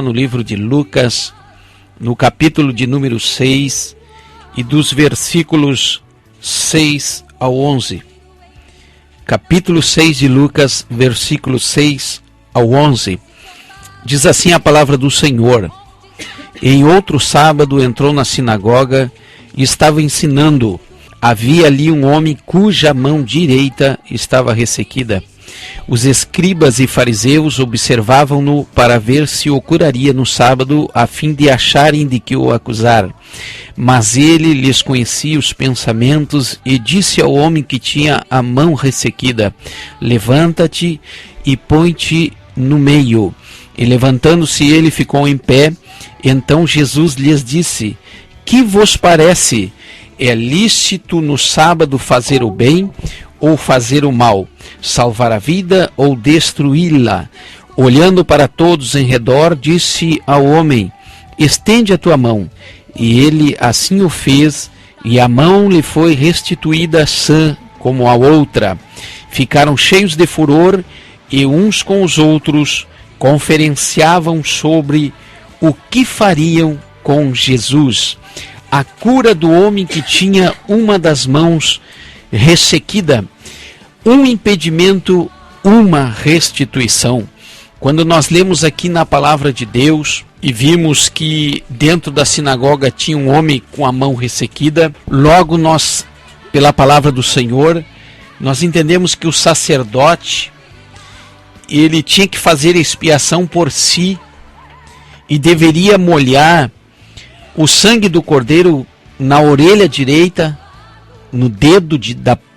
no livro de Lucas, no capítulo de número 6 e dos versículos 6 ao 11. Capítulo 6 de Lucas, versículos 6 ao 11. Diz assim a palavra do Senhor: Em outro sábado entrou na sinagoga e estava ensinando. Havia ali um homem cuja mão direita estava ressequida. Os escribas e fariseus observavam-no para ver se o curaria no sábado, a fim de acharem de que o acusar. Mas ele lhes conhecia os pensamentos e disse ao homem que tinha a mão ressequida: Levanta-te e põe-te no meio. E levantando-se ele ficou em pé. Então Jesus lhes disse: Que vos parece? É lícito no sábado fazer o bem ou fazer o mal, salvar a vida ou destruí-la? Olhando para todos em redor, disse ao homem: Estende a tua mão. E ele assim o fez, e a mão lhe foi restituída sã como a outra. Ficaram cheios de furor, e uns com os outros conferenciavam sobre o que fariam com Jesus. A cura do homem que tinha uma das mãos ressequida. Um impedimento, uma restituição. Quando nós lemos aqui na palavra de Deus e vimos que dentro da sinagoga tinha um homem com a mão ressequida, logo nós, pela palavra do Senhor, nós entendemos que o sacerdote, ele tinha que fazer expiação por si e deveria molhar o sangue do cordeiro na orelha direita, no dedo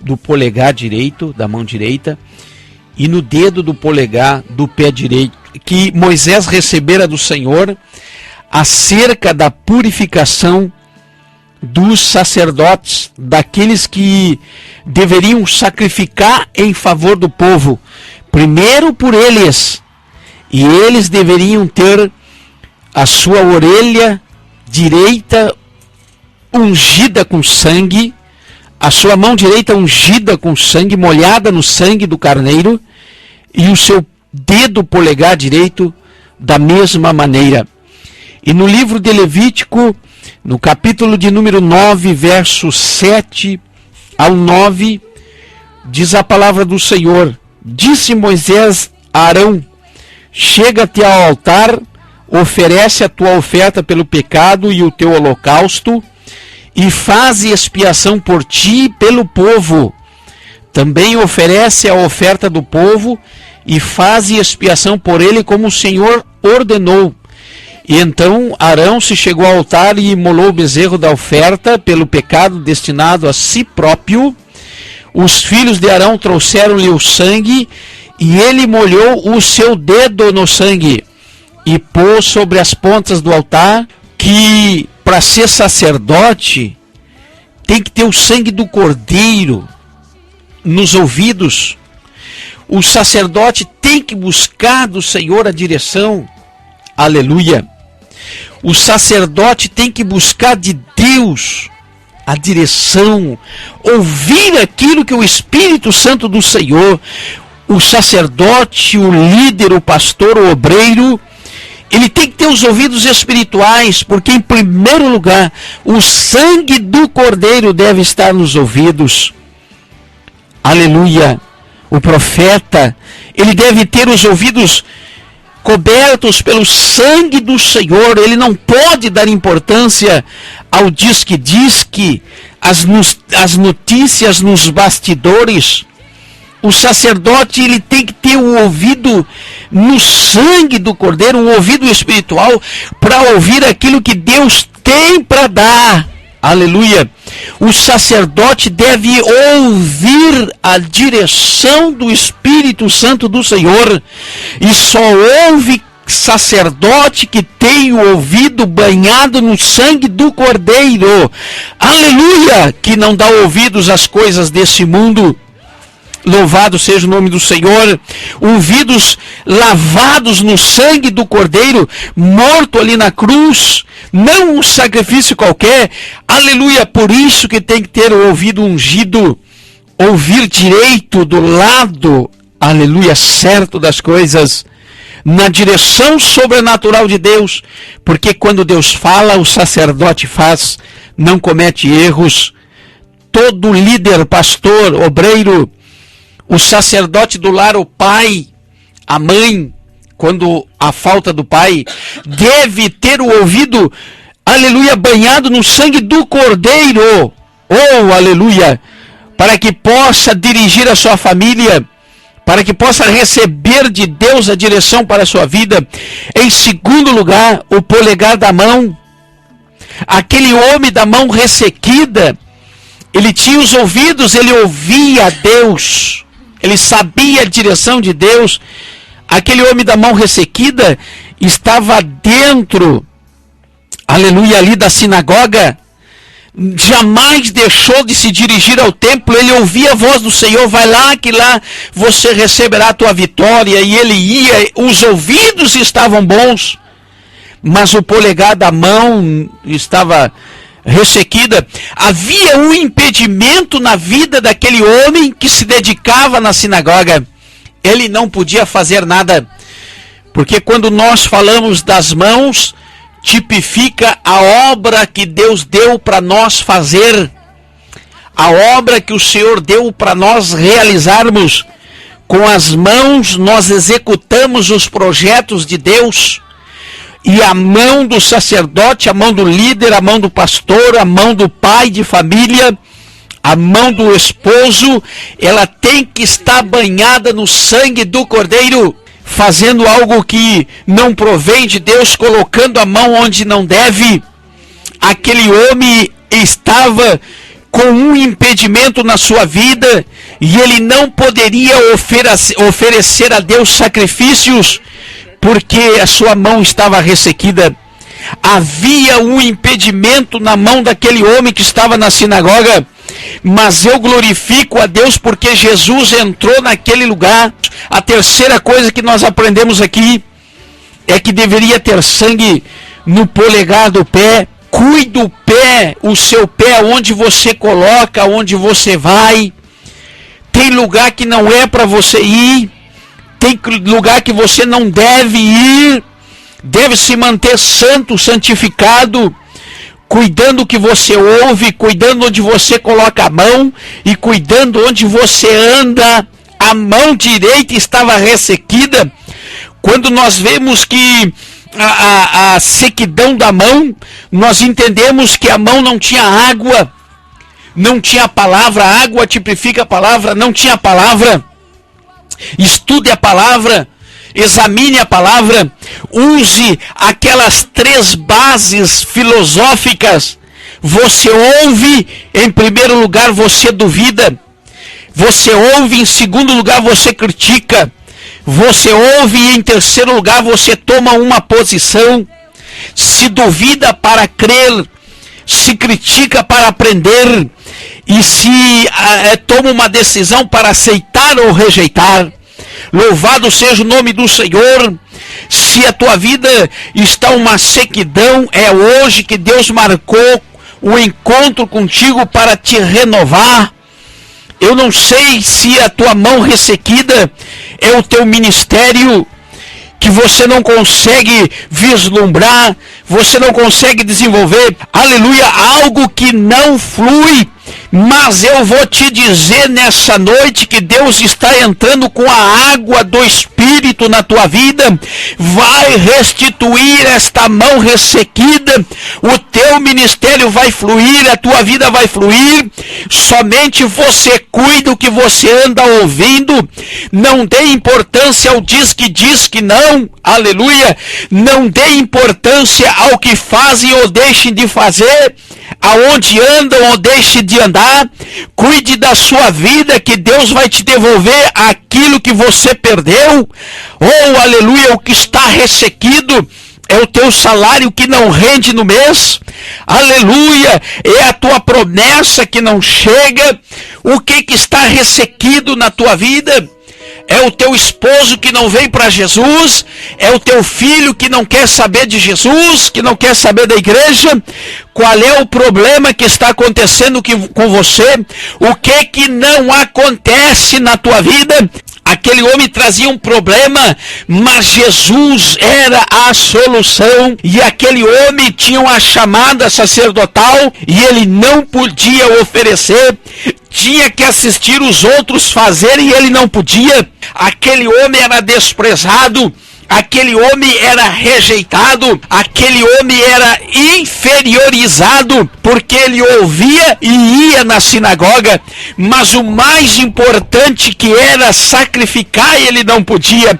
do polegar direito, da mão direita, e no dedo do polegar do pé direito, que Moisés recebera do Senhor acerca da purificação dos sacerdotes, daqueles que deveriam sacrificar em favor do povo, primeiro por eles, e eles deveriam ter a sua orelha direita ungida com sangue, a sua mão direita ungida com sangue, molhada no sangue do carneiro, e o seu dedo polegar direito da mesma maneira. E no livro de Levítico, no capítulo de número 9, versos 7 ao 9, diz a palavra do Senhor: Disse Moisés a Arão: Chega-te ao altar, oferece a tua oferta pelo pecado e o teu holocausto, e faze expiação por ti e pelo povo. Também oferece a oferta do povo e faze expiação por ele, como o Senhor ordenou. E então Arão se chegou ao altar e imolou o bezerro da oferta pelo pecado destinado a si próprio. Os filhos de Arão trouxeram-lhe o sangue, e ele molhou o seu dedo no sangue e pôs sobre as pontas do altar, que para ser sacerdote tem que ter o sangue do cordeiro nos ouvidos. O sacerdote tem que buscar do Senhor a direção. Aleluia! O sacerdote tem que buscar de Deus a direção, ouvir aquilo que o Espírito Santo do Senhor, o sacerdote, o líder, o pastor, o obreiro, ele tem que ter os ouvidos espirituais, porque em primeiro lugar, o sangue do cordeiro deve estar nos ouvidos. Aleluia! O profeta, ele deve ter os ouvidos cobertos pelo sangue do Senhor. Ele não pode dar importância ao diz-que, as notícias nos bastidores. O sacerdote, ele tem que ter o ouvido no sangue do cordeiro, um ouvido espiritual, para ouvir aquilo que Deus tem para dar. Aleluia! O sacerdote deve ouvir a direção do Espírito Santo do Senhor, e só ouve sacerdote que tem o ouvido banhado no sangue do cordeiro. Aleluia! Que não dá ouvidos às coisas desse mundo. Louvado seja o nome do Senhor. Ouvidos lavados no sangue do cordeiro, morto ali na cruz, não um sacrifício qualquer. Aleluia! Por isso que tem que ter o ouvido ungido, ouvir direito do lado, aleluia, certo das coisas. na direção sobrenatural de Deus, porque quando Deus fala, o sacerdote faz, não comete erros. Todo líder, pastor, obreiro, o sacerdote do lar, o pai, a mãe, quando a falta do pai, deve ter o ouvido, aleluia, banhado no sangue do Cordeiro, oh, aleluia, para que possa dirigir a sua família, para que possa receber de Deus a direção para a sua vida. Em segundo lugar, o polegar da mão. Aquele homem da mão ressequida, ele tinha os ouvidos, ele ouvia Deus, ele sabia a direção de Deus. Aquele homem da mão ressequida estava dentro, aleluia, ali da sinagoga, jamais deixou de se dirigir ao templo. Ele ouvia a voz do Senhor, vai lá que lá você receberá a tua vitória, e ele ia, os ouvidos estavam bons, mas o polegar da mão estava ressequida. Havia um impedimento na vida daquele homem que se dedicava na sinagoga. Ele não podia fazer nada, porque quando nós falamos das mãos, tipifica a obra que Deus deu para nós fazer, a obra que o Senhor deu para nós realizarmos. Com as mãos nós executamos os projetos de Deus, e a mão do sacerdote, a mão do líder, a mão do pastor, a mão do pai de família, a mão do esposo, ela tem que estar banhada no sangue do Cordeiro, fazendo algo que não provém de Deus, colocando a mão onde não deve. Aquele homem estava com um impedimento na sua vida, e ele não poderia oferecer a Deus sacrifícios, porque a sua mão estava ressequida. Havia um impedimento na mão daquele homem que estava na sinagoga, mas eu glorifico a Deus porque Jesus entrou naquele lugar. A terceira coisa que nós aprendemos aqui é que deveria ter sangue no polegar do pé. Cuide do pé, o seu pé, onde você coloca, onde você vai. Tem lugar que não é para você ir, tem lugar que você não deve ir. Deve se manter santo, santificado, cuidando do que você ouve, cuidando onde você coloca a mão e cuidando onde você anda. A mão direita estava ressequida. Quando nós vemos que a sequidão da mão, nós entendemos que a mão não tinha água, não tinha palavra. A água tipifica a palavra, não tinha palavra. Estude a palavra, examine a palavra, use aquelas 3 bases filosóficas. Você ouve, em primeiro lugar você duvida. Você ouve, em segundo lugar você critica. Você ouve e em terceiro lugar você toma uma posição. Se duvida para crer, se critica para aprender, e se toma uma decisão para aceitar ou rejeitar. Louvado seja o nome do Senhor. Se a tua vida está uma sequidão, é hoje que Deus marcou o encontro contigo para te renovar. Eu não sei se a tua mão ressequida é o teu ministério, que você não consegue vislumbrar, você não consegue desenvolver, aleluia, algo que não flui. Mas eu vou te dizer nessa noite que Deus está entrando com a água do Espírito na tua vida, vai restituir esta mão ressequida, o teu ministério vai fluir, a tua vida vai fluir. Somente você cuida o que você anda ouvindo, não dê importância ao diz que não, aleluia, não dê importância ao que fazem ou deixem de fazer, aonde andam ou deixem de andar. Cuide da sua vida, que Deus vai te devolver aquilo que você perdeu. Oh, aleluia, o que está ressequido é o teu salário que não rende no mês. Aleluia, é a tua promessa que não chega. O que está ressequido na tua vida? É o teu esposo que não veio para Jesus? É o teu filho que não quer saber de Jesus, que não quer saber da igreja? Qual é o problema que está acontecendo com você? O que não acontece na tua vida? Aquele homem trazia um problema, mas Jesus era a solução. E aquele homem tinha uma chamada sacerdotal e ele não podia oferecer. Tinha que assistir os outros fazerem e ele não podia. Aquele homem era desprezado. Aquele homem era rejeitado, aquele homem era inferiorizado, porque ele ouvia e ia na sinagoga, mas o mais importante que era sacrificar ele não podia.